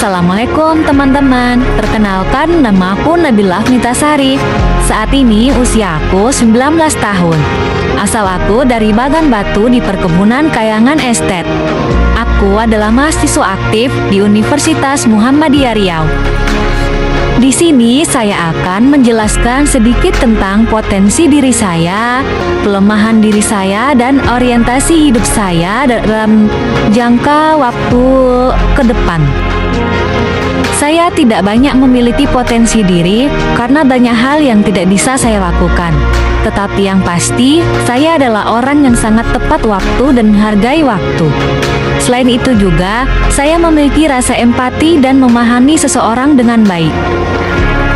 Assalamualaikum teman-teman. Perkenalkan, nama aku Nabila Mitasari. Saat ini usiaku 19 tahun. Asal aku dari Bagan Batu di perkebunan Kayangan Estate. Aku adalah mahasiswa aktif di Universitas Muhammadiyah Riau. Di sini saya akan menjelaskan sedikit tentang potensi diri saya, kelemahan diri saya, dan orientasi hidup saya dalam jangka waktu ke depan. Saya tidak banyak memiliki potensi diri karena banyak hal yang tidak bisa saya lakukan. Tetapi yang pasti, saya adalah orang yang sangat tepat waktu dan menghargai waktu. Selain itu juga, saya memiliki rasa empati dan memahami seseorang dengan baik.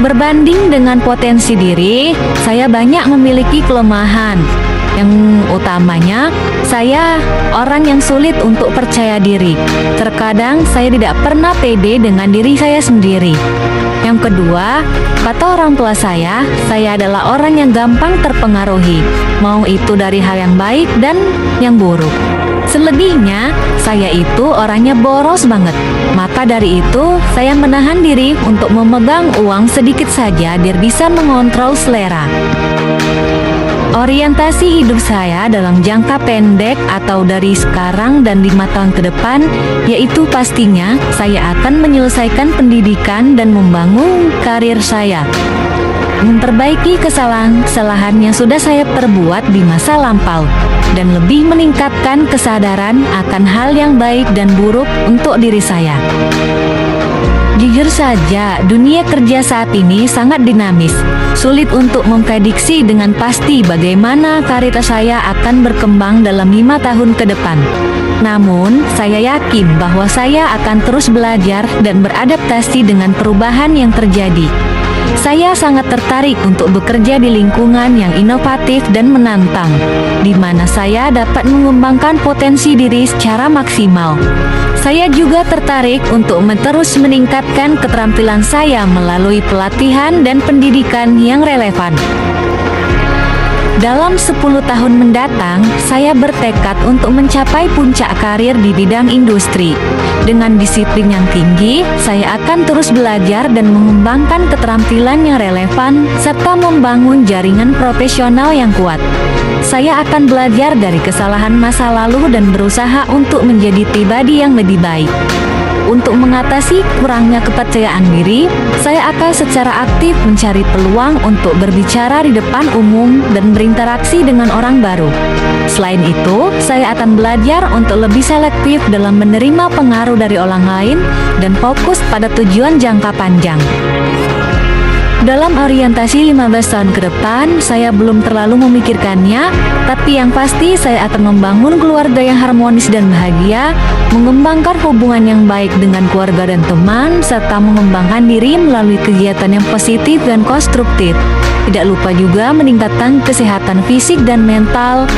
Berbanding dengan potensi diri, saya banyak memiliki kelemahan. Yang utamanya, saya orang yang sulit untuk percaya diri. Terkadang saya tidak pernah pede dengan diri saya sendiri. Yang kedua, kata orang tua saya adalah orang yang gampang terpengaruhi, mau itu dari hal yang baik dan yang buruk. Selebihnya, saya itu orangnya boros banget. Maka dari itu, saya menahan diri untuk memegang uang sedikit saja biar bisa mengontrol selera. Orientasi hidup saya dalam jangka pendek atau dari sekarang dan 5 tahun ke depan, yaitu pastinya saya akan menyelesaikan pendidikan dan membangun karir saya. Memperbaiki kesalahan-kesalahan yang sudah saya perbuat di masa lampau, dan lebih meningkatkan kesadaran akan hal yang baik dan buruk untuk diri saya. Jujur saja, dunia kerja saat ini sangat dinamis. Sulit untuk memprediksi dengan pasti bagaimana karir saya akan berkembang dalam 5 tahun ke depan. Namun, saya yakin bahwa saya akan terus belajar dan beradaptasi dengan perubahan yang terjadi. Saya sangat tertarik untuk bekerja di lingkungan yang inovatif dan menantang, di mana saya dapat mengembangkan potensi diri secara maksimal. Saya juga tertarik untuk terus meningkatkan keterampilan saya melalui pelatihan dan pendidikan yang relevan. Dalam 10 tahun mendatang, saya bertekad untuk mencapai puncak karir di bidang industri. Dengan disiplin yang tinggi, saya akan terus belajar dan mengembangkan keterampilan yang relevan, serta membangun jaringan profesional yang kuat. Saya akan belajar dari kesalahan masa lalu dan berusaha untuk menjadi pribadi yang lebih baik. Untuk mengatasi kurangnya kepercayaan diri, saya akan secara aktif mencari peluang untuk berbicara di depan umum dan berinteraksi dengan orang baru. Selain itu, saya akan belajar untuk lebih selektif dalam menerima pengaruh dari orang lain dan fokus pada tujuan jangka panjang. Dalam orientasi 15 tahun ke depan, saya belum terlalu memikirkannya, tapi yang pasti saya akan membangun keluarga yang harmonis dan bahagia, mengembangkan hubungan yang baik dengan keluarga dan teman, serta mengembangkan diri melalui kegiatan yang positif dan konstruktif. Tidak lupa juga meningkatkan kesehatan fisik dan mental,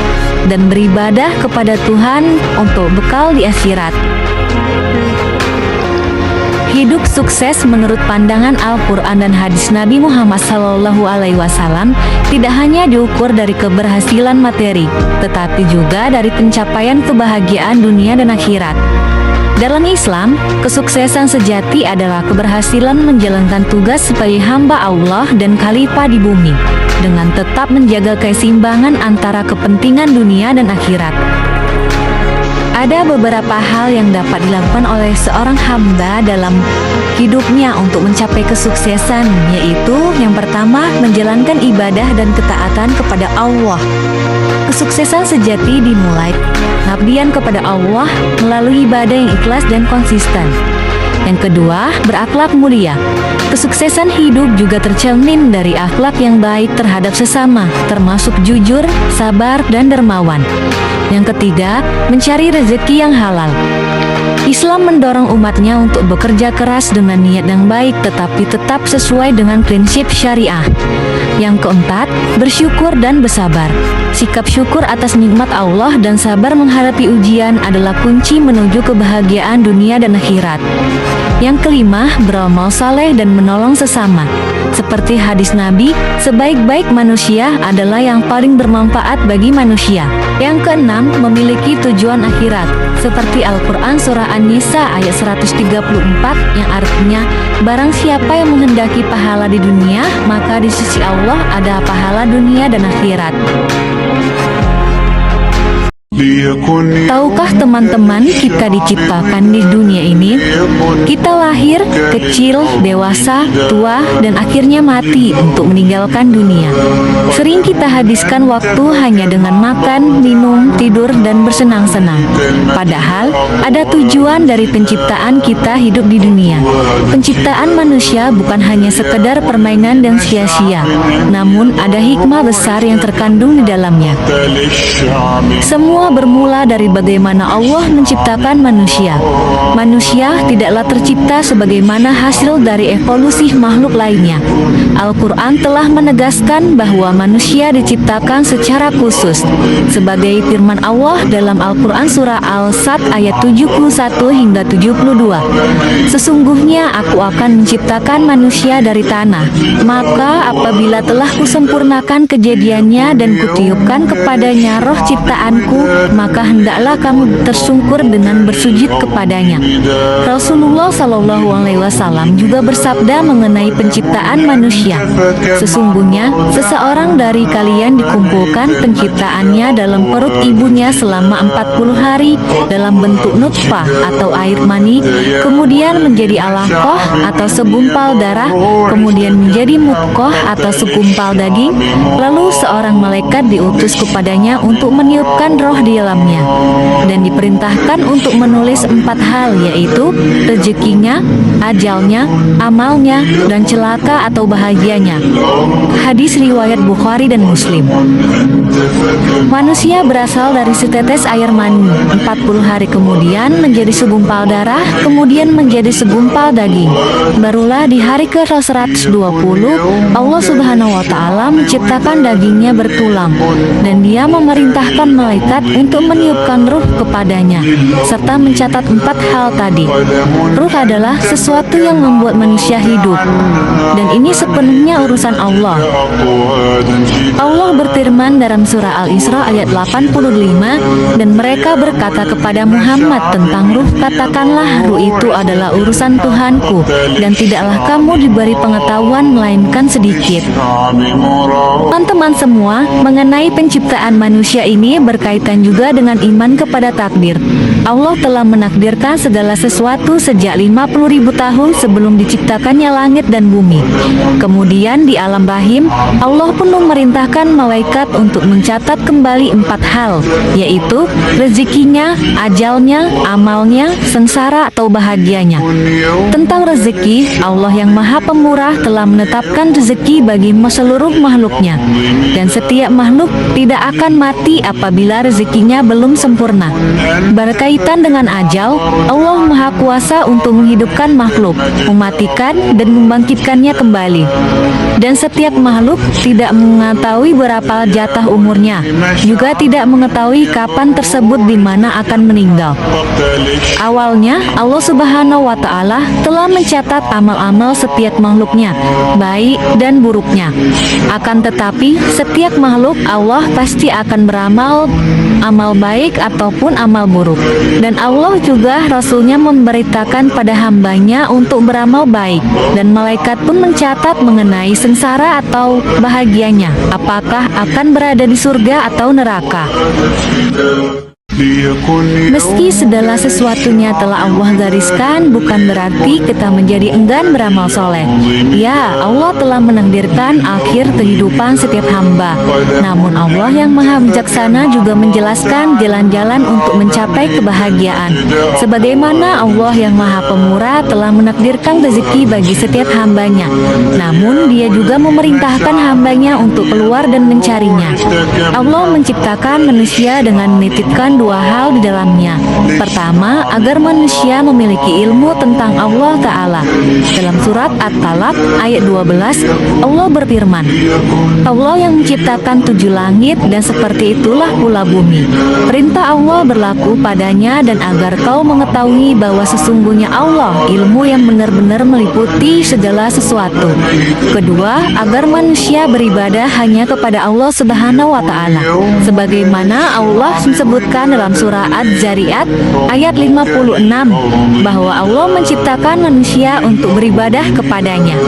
dan beribadah kepada Tuhan untuk bekal di akhirat. Hidup sukses menurut pandangan Al-Quran dan hadis Nabi Muhammad SAW tidak hanya diukur dari keberhasilan materi, tetapi juga dari pencapaian kebahagiaan dunia dan akhirat. Dalam Islam, kesuksesan sejati adalah keberhasilan menjalankan tugas sebagai hamba Allah dan khalifah di bumi, dengan tetap menjaga keseimbangan antara kepentingan dunia dan akhirat. Ada beberapa hal yang dapat dilakukan oleh seorang hamba dalam hidupnya untuk mencapai kesuksesan, yaitu yang pertama, menjalankan ibadah dan ketaatan kepada Allah. Kesuksesan sejati dimulai pengabdian kepada Allah melalui ibadah yang ikhlas dan konsisten. Yang kedua, berakhlak mulia. Kesuksesan hidup juga tercermin dari akhlak yang baik terhadap sesama, termasuk jujur, sabar, dan dermawan. Yang ketiga, mencari rezeki yang halal. Islam mendorong umatnya untuk bekerja keras dengan niat yang baik, tetapi tetap sesuai dengan prinsip syariah. Yang keempat, bersyukur dan bersabar. Sikap syukur atas nikmat Allah dan sabar menghadapi ujian adalah kunci menuju kebahagiaan dunia dan akhirat. Yang kelima, beramal saleh dan menolong sesama. Seperti hadis Nabi, sebaik-baik manusia adalah yang paling bermanfaat bagi manusia. Yang keenam, memiliki tujuan akhirat. Seperti Al-Quran Surah An-Nisa ayat 134 yang artinya, barang siapa yang menghendaki pahala di dunia, maka di sisi Allah ada pahala dunia dan akhirat. Tahukah teman-teman, kita diciptakan di dunia ini? Kita lahir, kecil, dewasa, tua, dan akhirnya mati untuk meninggalkan dunia. Sering kita habiskan waktu hanya dengan makan, minum, tidur, dan bersenang-senang. Padahal, ada tujuan dari penciptaan kita hidup di dunia. Penciptaan manusia bukan hanya sekedar permainan dan sia-sia, namun ada hikmah besar yang terkandung di dalamnya. Semua bermula dari bagaimana Allah menciptakan manusia. Manusia tidaklah tercipta sebagaimana hasil dari evolusi makhluk lainnya. Al-Quran telah menegaskan bahwa manusia diciptakan secara khusus. Sebagai firman Allah dalam Al-Quran Surah Al-Sad ayat 71 hingga 72. Sesungguhnya aku akan menciptakan manusia dari tanah. Maka apabila telah kusempurnakan kejadiannya dan kutiupkan kepadanya roh ciptaanku, maka hendaklah kamu tersungkur dengan bersujud kepadanya. Rasulullah Shallallahu Alaihi Wasallam juga bersabda mengenai penciptaan manusia. Sesungguhnya seseorang dari kalian dikumpulkan penciptaannya dalam perut ibunya selama 40 hari dalam bentuk nutfah atau air mani, kemudian menjadi alaqah atau segumpal darah, kemudian menjadi mudghah atau segumpal daging, lalu seorang malaikat diutus kepadanya untuk meniupkan roh di dalamnya dan diperintahkan untuk menulis 4 hal, yaitu rezekinya, ajalnya, amalnya, dan celaka atau bahagianya. Hadis riwayat Bukhari dan Muslim. Manusia berasal dari setetes air mani, 40 hari kemudian menjadi segumpal darah, kemudian menjadi segumpal daging. Barulah di hari ke-120 Allah Subhanahu wa Ta'ala menciptakan dagingnya bertulang, dan Dia memerintahkan malaikat untuk meniupkan ruh kepadanya serta mencatat 4 hal tadi. Ruh adalah sesuatu yang membuat manusia hidup, dan ini sepenuhnya urusan Allah. Allah berfirman dalam surah Al-Isra ayat 85, dan mereka berkata kepada Muhammad tentang ruh, katakanlah ruh itu adalah urusan Tuhanku, dan tidaklah kamu diberi pengetahuan melainkan sedikit. Teman-teman semua, mengenai penciptaan manusia ini berkaitan juga dengan iman kepada takdir. Allah telah menakdirkan segala sesuatu sejak 50.000 tahun sebelum diciptakannya langit dan bumi. Kemudian di alam rahim, Allah pun memerintahkan malaikat untuk mencatat kembali 4 hal, yaitu rezekinya, ajalnya, amalnya, sengsara atau bahagianya. Tentang rezeki, Allah yang Maha Pemurah telah menetapkan rezeki bagi seluruh makhluknya, dan setiap makhluk tidak akan mati apabila rezekinya belum sempurna. Berkaitan dengan ajal, Allah Maha Kuasa untuk menghidupkan makhluk, mematikan dan membangkitkannya kembali. Dan setiap makhluk tidak mengetahui berapa jatah umurnya, juga tidak mengetahui kapan tersebut di mana akan meninggal. Awalnya, Allah Subhanahu wa Ta'ala telah mencatat amal-amal setiap makhluknya, baik dan buruknya. Akan tetapi, setiap makhluk Allah pasti akan beramal amal baik ataupun amal buruk. Dan Allah juga Rasulnya memberitakan pada hambanya untuk beramal baik, dan malaikat pun mencatat mengenai sengsara atau bahagianya, apakah akan berada di surga atau neraka. Meski segala sesuatunya telah Allah gariskan, bukan berarti kita menjadi enggan beramal soleh. Ya, Allah telah menakdirkan akhir kehidupan setiap hamba. Namun Allah yang Maha Bijaksana juga menjelaskan jalan-jalan untuk mencapai kebahagiaan. Sebagaimana Allah yang Maha Pemurah telah menakdirkan rezeki bagi setiap hambanya, namun Dia juga memerintahkan hambanya untuk keluar dan mencarinya. Allah menciptakan manusia dengan menitipkan 2 dua hal di dalamnya. Pertama, agar manusia memiliki ilmu tentang Allah Ta'ala. Dalam surat At-Talaq ayat 12, Allah berfirman, Allah yang menciptakan 7 langit dan seperti itulah pula bumi. Perintah Allah berlaku padanya dan agar kau mengetahui bahwa sesungguhnya Allah ilmu yang benar-benar meliputi segala sesuatu. Kedua, agar manusia beribadah hanya kepada Allah Subhanahu wa Ta'ala, sebagaimana Allah sebutkan dalam surah Az-Zariyat ayat 56 bahwa Allah menciptakan manusia untuk beribadah kepadanya.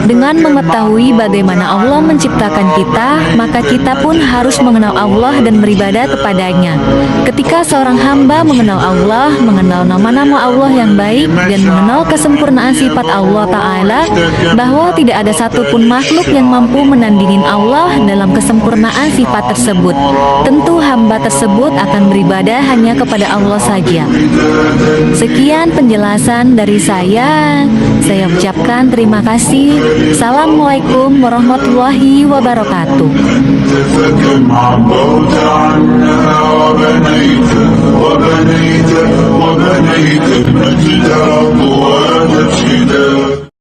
Dengan mengetahui bagaimana Allah menciptakan kita, maka kita pun harus mengenal Allah dan beribadah kepadanya. Ketika seorang hamba mengenal Allah, mengenal nama-nama Allah yang baik, dan mengenal kesempurnaan sifat Allah Ta'ala, bahwa tidak ada satupun makhluk yang mampu menandingin Allah dalam kesempurnaan sifat tersebut, tentu hamba tersebut akan beribadah hanya kepada Allah saja. Sekian penjelasan dari saya ucapkan terima kasih. Assalamualaikum warahmatullahi wabarakatuh.